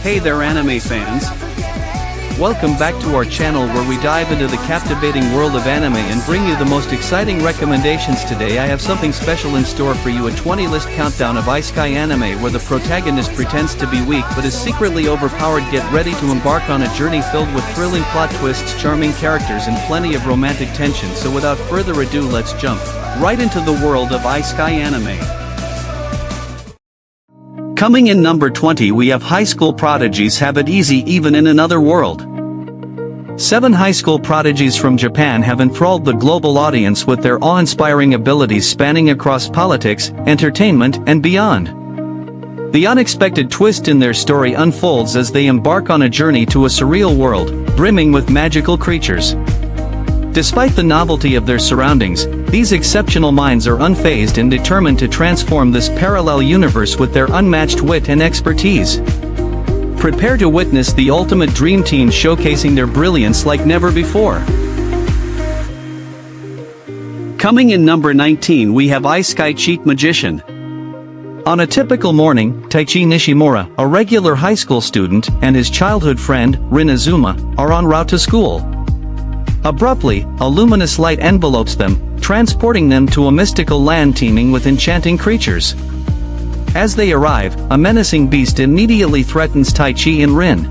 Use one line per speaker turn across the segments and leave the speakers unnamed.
Hey there anime fans! Welcome back to our channel where we dive into the captivating world of anime and bring you the most exciting recommendations. Today I have something special in store for you, a 20-list countdown of Isekai anime where the protagonist pretends to be weak but is secretly overpowered. Get ready to embark on a journey filled with thrilling plot twists, charming characters and plenty of romantic tension. So without further ado, let's jump right into the world of Isekai anime. Coming in number 20, we have High School Prodigies Have It Easy Even in Another World. 7 high school prodigies from Japan have enthralled the global audience with their awe-inspiring abilities spanning across politics, entertainment, and beyond. The unexpected twist in their story unfolds as they embark on a journey to a surreal world, brimming with magical creatures. Despite the novelty of their surroundings, these exceptional minds are unfazed and determined to transform this parallel universe with their unmatched wit and expertise. Prepare to witness the ultimate dream team showcasing their brilliance like never before. Coming in number 19, we have Isekai Cheat Magician. On a typical morning, Taichi Nishimura, a regular high school student, and his childhood friend, Rin Azuma, are en route to school. Abruptly, a luminous light envelopes them, transporting them to a mystical land teeming with enchanting creatures. As they arrive, a menacing beast immediately threatens Taichi and Rin.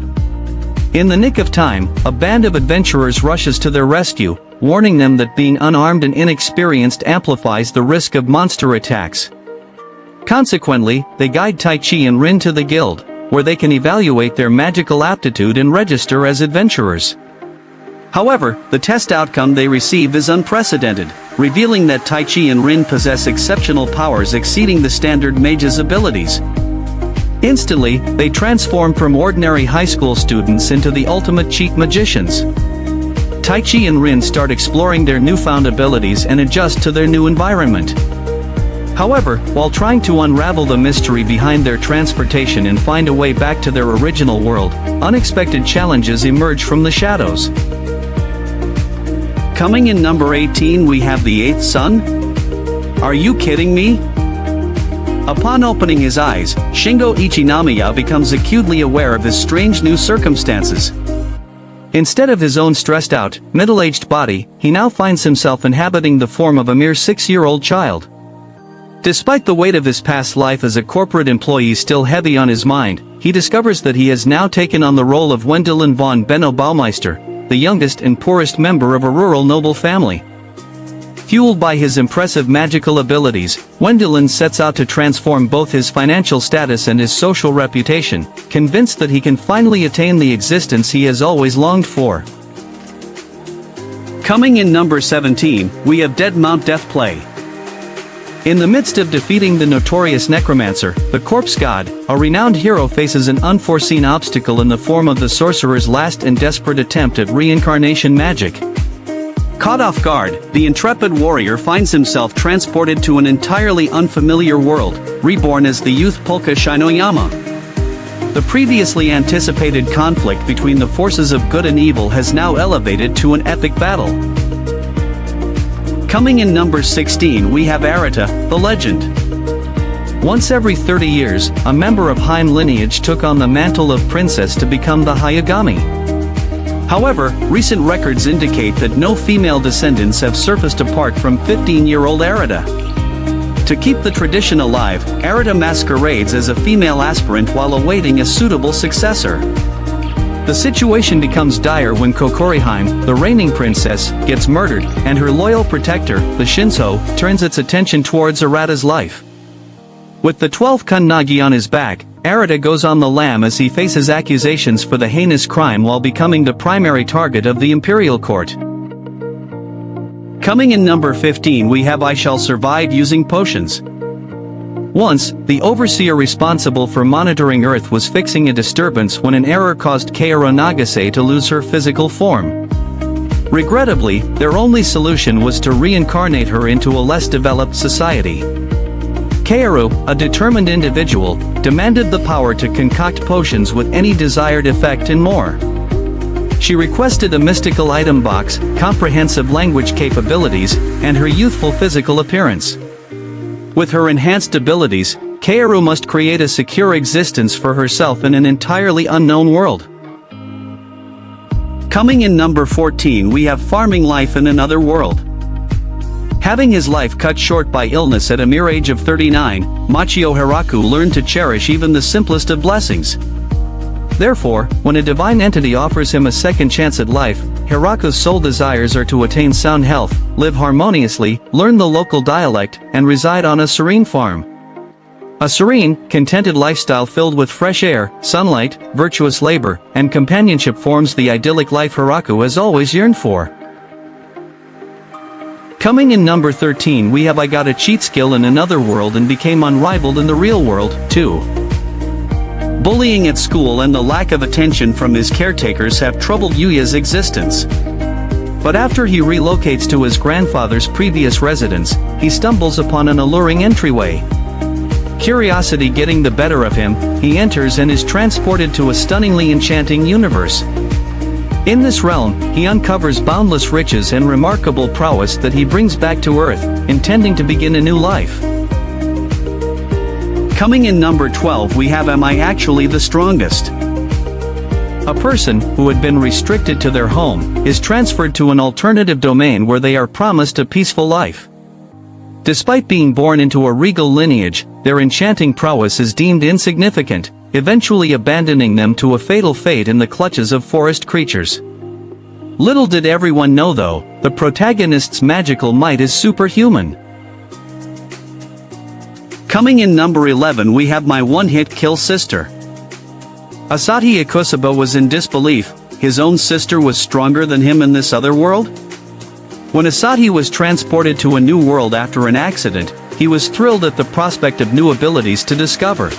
In the nick of time, a band of adventurers rushes to their rescue, warning them that being unarmed and inexperienced amplifies the risk of monster attacks. Consequently, they guide Taichi and Rin to the guild, where they can evaluate their magical aptitude and register as adventurers. However, the test outcome they receive is unprecedented, revealing that Taichi and Rin possess exceptional powers exceeding the standard mage's abilities. Instantly, they transform from ordinary high school students into the ultimate cheat magicians. Taichi and Rin start exploring their newfound abilities and adjust to their new environment. However, while trying to unravel the mystery behind their transportation and find a way back to their original world, unexpected challenges emerge from the shadows. Coming in number 18, we have the Eighth Son? Are you kidding me? Upon opening his eyes, Shingo Ichinamiya becomes acutely aware of his strange new circumstances. Instead of his own stressed-out, middle-aged body, he now finds himself inhabiting the form of a mere 6-year-old child. Despite the weight of his past life as a corporate employee still heavy on his mind, he discovers that he has now taken on the role of Wendelin von Benno Baumeister, the youngest and poorest member of a rural noble family. Fueled by his impressive magical abilities, Wendelin sets out to transform both his financial status and his social reputation, convinced that he can finally attain the existence he has always longed for. Coming in number 17, we have Dead Mount Death Play. In the midst of defeating the notorious necromancer, the corpse god, a renowned hero faces an unforeseen obstacle in the form of the sorcerer's last and desperate attempt at reincarnation magic. Caught off guard, the intrepid warrior finds himself transported to an entirely unfamiliar world, reborn as the youth Polka Shinoyama. The previously anticipated conflict between the forces of good and evil has now elevated to an epic battle. Coming in number 16, we have Arata, the Legend. Once every 30 years, a member of Heim lineage took on the mantle of princess to become the Hayagami. However, recent records indicate that no female descendants have surfaced apart from 15-year-old Arata. To keep the tradition alive, Arata masquerades as a female aspirant while awaiting a suitable successor. The situation becomes dire when Kokoriheim, the reigning princess, gets murdered, and her loyal protector, the Shinso, turns its attention towards Arata's life. With the 12th Kunnagi on his back, Arata goes on the lam as he faces accusations for the heinous crime while becoming the primary target of the imperial court. Coming in number 15, we have I Shall Survive Using Potions. Once, the overseer responsible for monitoring Earth was fixing a disturbance when an error caused Kaoru Nagase to lose her physical form. Regrettably, their only solution was to reincarnate her into a less developed society. Kaoru, a determined individual, demanded the power to concoct potions with any desired effect and more. She requested a mystical item box, comprehensive language capabilities, and her youthful physical appearance. With her enhanced abilities, Kaoru must create a secure existence for herself in an entirely unknown world. Coming in number 14 we have farming life in another world. Having his life cut short by illness at a mere age of 39, Machio Hiraku learned to cherish even the simplest of blessings. Therefore, when a divine entity offers him a second chance at life, Hiraku's sole desires are to attain sound health, live harmoniously, learn the local dialect, and reside on a serene farm. A serene, contented lifestyle filled with fresh air, sunlight, virtuous labor, and companionship forms the idyllic life Hiraku has always yearned for. Coming in number 13 we have I got a cheat skill in another world and became unrivaled in the real world, too. Bullying at school and the lack of attention from his caretakers have troubled Yuya's existence. But after he relocates to his grandfather's previous residence, he stumbles upon an alluring entryway. Curiosity getting the better of him, he enters and is transported to a stunningly enchanting universe. In this realm, he uncovers boundless riches and remarkable prowess that he brings back to Earth, intending to begin a new life. Coming in number 12 we have Am I Actually the Strongest? A person who had been restricted to their home is transferred to an alternative domain where they are promised a peaceful life. Despite being born into a regal lineage, their enchanting prowess is deemed insignificant, eventually abandoning them to a fatal fate in the clutches of forest creatures. Little did everyone know though, the protagonist's magical might is superhuman. Coming in number 11 we have My One-Hit Kill Sister. Asahi Ikusuba was in disbelief, his own sister was stronger than him in this other world? When Asahi was transported to a new world after an accident, he was thrilled at the prospect of new abilities to discover.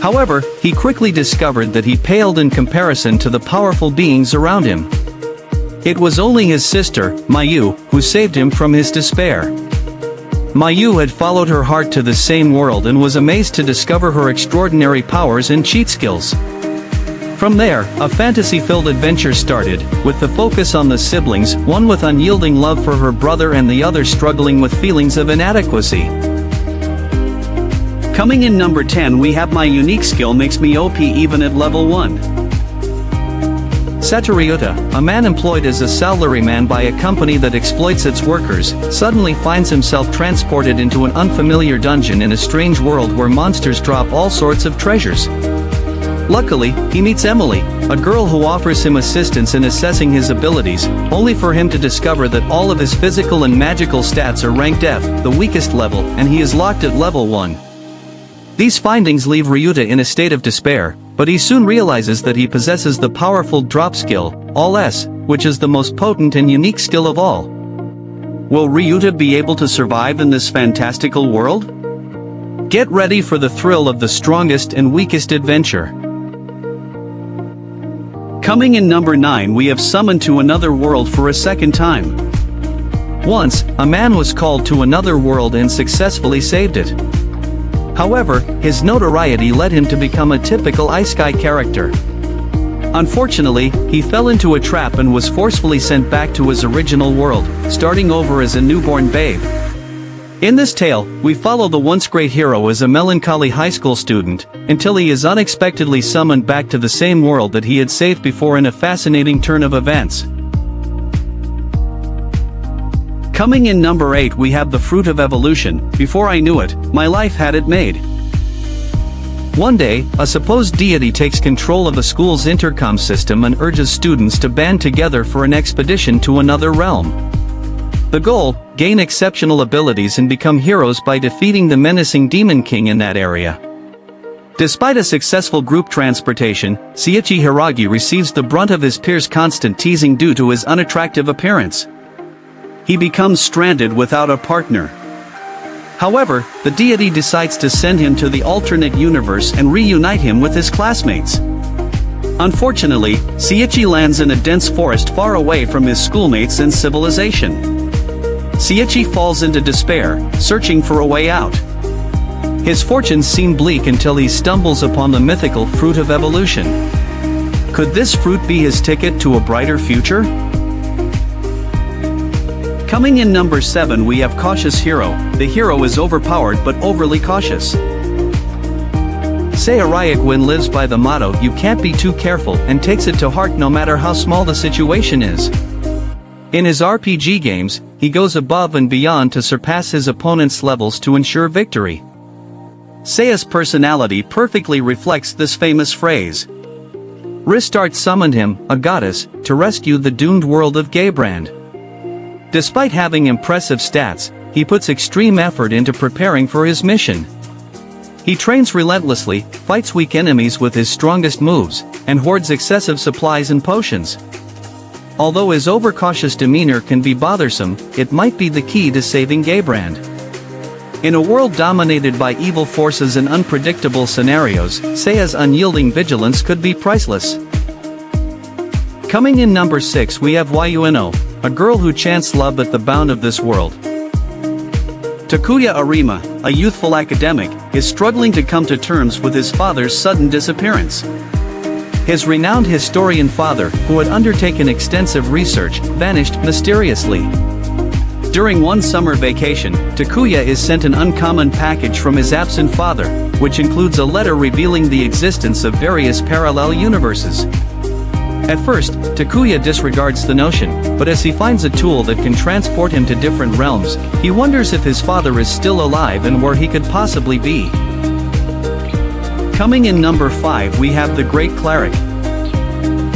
However, he quickly discovered that he paled in comparison to the powerful beings around him. It was only his sister, Mayu, who saved him from his despair. Mayu had followed her heart to the same world and was amazed to discover her extraordinary powers and cheat skills. From there, a fantasy-filled adventure started, with the focus on the siblings, one with unyielding love for her brother and the other struggling with feelings of inadequacy. Coming in number 10 we have My Unique Skill Makes Me OP even at level 1. Satoryuta, a man employed as a salaryman by a company that exploits its workers, suddenly finds himself transported into an unfamiliar dungeon in a strange world where monsters drop all sorts of treasures. Luckily, he meets Emily, a girl who offers him assistance in assessing his abilities, only for him to discover that all of his physical and magical stats are ranked F, the weakest level, and he is locked at level 1. These findings leave Ryuta in a state of despair, but he soon realizes that he possesses the powerful drop skill, All S, which is the most potent and unique skill of all. Will Ryuta be able to survive in this fantastical world? Get ready for the thrill of the strongest and weakest adventure. Coming in number 9 we have Summoned to Another World for a second time. Once, a man was called to another world and successfully saved it. However, his notoriety led him to become a typical Isekai character. Unfortunately, he fell into a trap and was forcefully sent back to his original world, starting over as a newborn babe. In this tale, we follow the once great hero as a melancholy high school student, until he is unexpectedly summoned back to the same world that he had saved before in a fascinating turn of events. Coming in number 8 we have The Fruit of Evolution. Before I knew it, my life had it made. One day, a supposed deity takes control of the school's intercom system and urges students to band together for an expedition to another realm. The goal, gain exceptional abilities and become heroes by defeating the menacing Demon King in that area. Despite a successful group transportation, Seiichi Hiragi receives the brunt of his peers' constant teasing due to his unattractive appearance. He becomes stranded without a partner. However, the deity decides to send him to the alternate universe and reunite him with his classmates. Unfortunately, Seiichi lands in a dense forest far away from his schoolmates and civilization. Seiichi falls into despair, searching for a way out. His fortunes seem bleak until he stumbles upon the mythical Fruit of Evolution. Could this fruit be his ticket to a brighter future? Coming in number 7 we have Cautious Hero. The hero is overpowered but overly cautious. Seirei lives by the motto "you can't be too careful" and takes it to heart no matter how small the situation is. In his RPG games, he goes above and beyond to surpass his opponent's levels to ensure victory. Seiya's personality perfectly reflects this famous phrase. Ristardt summoned him, a goddess, to rescue the doomed world of Gaybrand. Despite having impressive stats, he puts extreme effort into preparing for his mission. He trains relentlessly, fights weak enemies with his strongest moves, and hoards excessive supplies and potions. Although his overcautious demeanor can be bothersome, it might be the key to saving Gaybrand. In a world dominated by evil forces and unpredictable scenarios, Seiya's unyielding vigilance could be priceless. Coming in number 6 we have Yuno, a girl who chants love at the bound of this world. Takuya Arima, a youthful academic, is struggling to come to terms with his father's sudden disappearance. His renowned historian father, who had undertaken extensive research, vanished mysteriously. During one summer vacation, Takuya is sent an uncommon package from his absent father, which includes a letter revealing the existence of various parallel universes. At first, Takuya disregards the notion, but as he finds a tool that can transport him to different realms, he wonders if his father is still alive and where he could possibly be. Coming in number 5 we have the Great Cleric.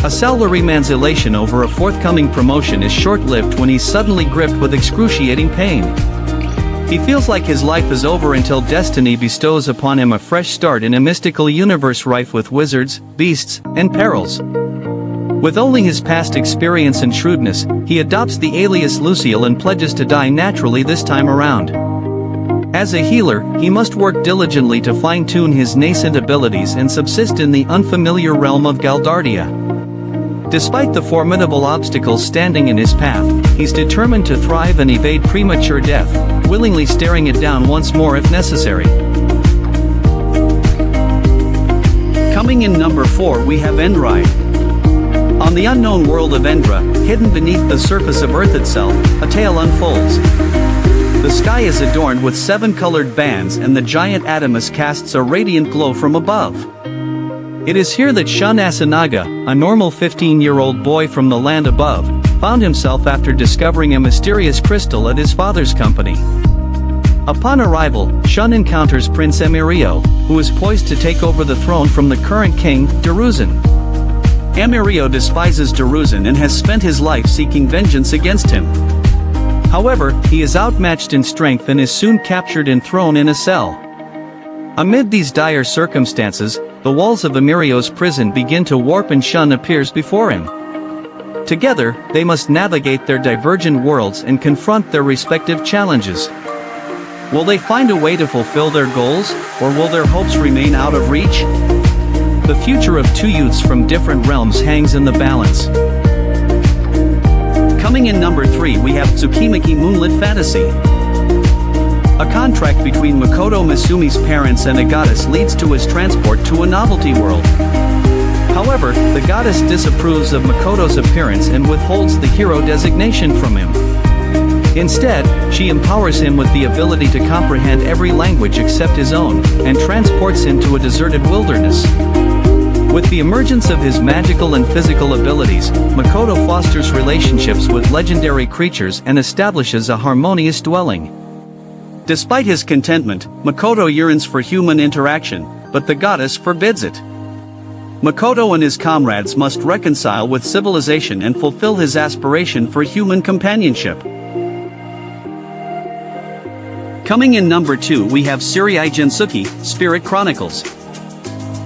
A salaryman's elation over a forthcoming promotion is short-lived when he's suddenly gripped with excruciating pain. He feels like his life is over until destiny bestows upon him a fresh start in a mystical universe rife with wizards, beasts, and perils. With only his past experience and shrewdness, he adopts the alias Lucille and pledges to die naturally this time around. As a healer, he must work diligently to fine-tune his nascent abilities and subsist in the unfamiliar realm of Galdardia. Despite the formidable obstacles standing in his path, he's determined to thrive and evade premature death, willingly staring it down once more if necessary. Coming in number 4 we have Endride. On the unknown world of Endra, hidden beneath the surface of Earth itself, a tale unfolds. The sky is adorned with 7 colored bands and the giant Adamus casts a radiant glow from above. It is here that Shun Asanaga, a normal 15-year-old boy from the land above, found himself after discovering a mysterious crystal at his father's company. Upon arrival, Shun encounters Prince Emirio, who is poised to take over the throne from the current king, Daruzan. Emirio despises Daruzan and has spent his life seeking vengeance against him. However, he is outmatched in strength and is soon captured and thrown in a cell. Amid these dire circumstances, the walls of Emirio's prison begin to warp and Shun appears before him. Together, they must navigate their divergent worlds and confront their respective challenges. Will they find a way to fulfill their goals, or will their hopes remain out of reach? The future of two youths from different realms hangs in the balance. Coming in number 3 we have TSUKIMICHI Moonlit Fantasy. A contract between Makoto Misumi's parents and a goddess leads to his transport to a novelty world. However, the goddess disapproves of Makoto's appearance and withholds the hero designation from him. Instead, she empowers him with the ability to comprehend every language except his own, and transports him to a deserted wilderness. With the emergence of his magical and physical abilities, Makoto fosters relationships with legendary creatures and establishes a harmonious dwelling. Despite his contentment, Makoto yearns for human interaction, but the goddess forbids it. Makoto and his comrades must reconcile with civilization and fulfill his aspiration for human companionship. Coming in number 2 we have Seirei Gensouki, Spirit Chronicles.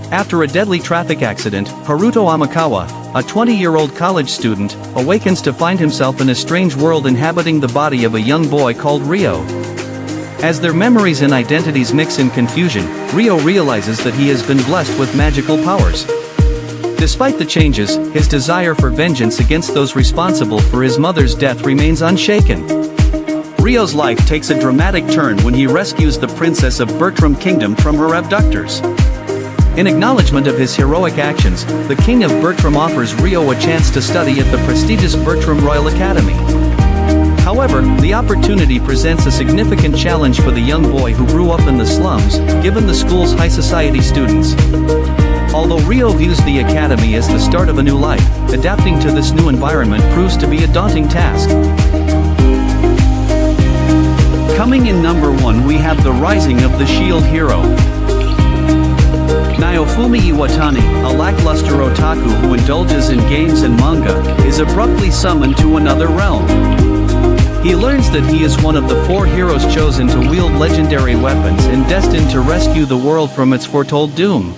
After a deadly traffic accident, Haruto Amakawa, a 20-year-old college student, awakens to find himself in a strange world inhabiting the body of a young boy called Ryo. As their memories and identities mix in confusion, Ryo realizes that he has been blessed with magical powers. Despite the changes, his desire for vengeance against those responsible for his mother's death remains unshaken. Ryo's life takes a dramatic turn when he rescues the princess of Bertram Kingdom from her abductors. In acknowledgement of his heroic actions, the King of Bertram offers Ryo a chance to study at the prestigious Bertram Royal Academy. However, the opportunity presents a significant challenge for the young boy who grew up in the slums, given the school's high society students. Although Ryo views the academy as the start of a new life, adapting to this new environment proves to be a daunting task. Coming in number 1 we have the rising of the shield hero. Naofumi Iwatani, a lackluster otaku who indulges in games and manga, is abruptly summoned to another realm. He learns that he is one of the 4 heroes chosen to wield legendary weapons and destined to rescue the world from its foretold doom.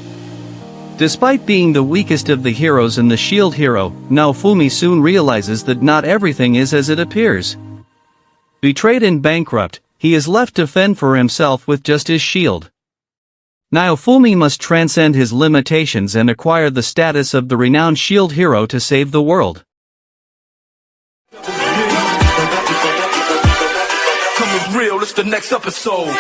Despite being the weakest of the heroes and the shield hero, Naofumi soon realizes that not everything is as it appears. Betrayed and bankrupt, he is left to fend for himself with just his shield. Naofumi must transcend his limitations and acquire the status of the renowned shield hero to save the world.
Coming real, it's the next episode.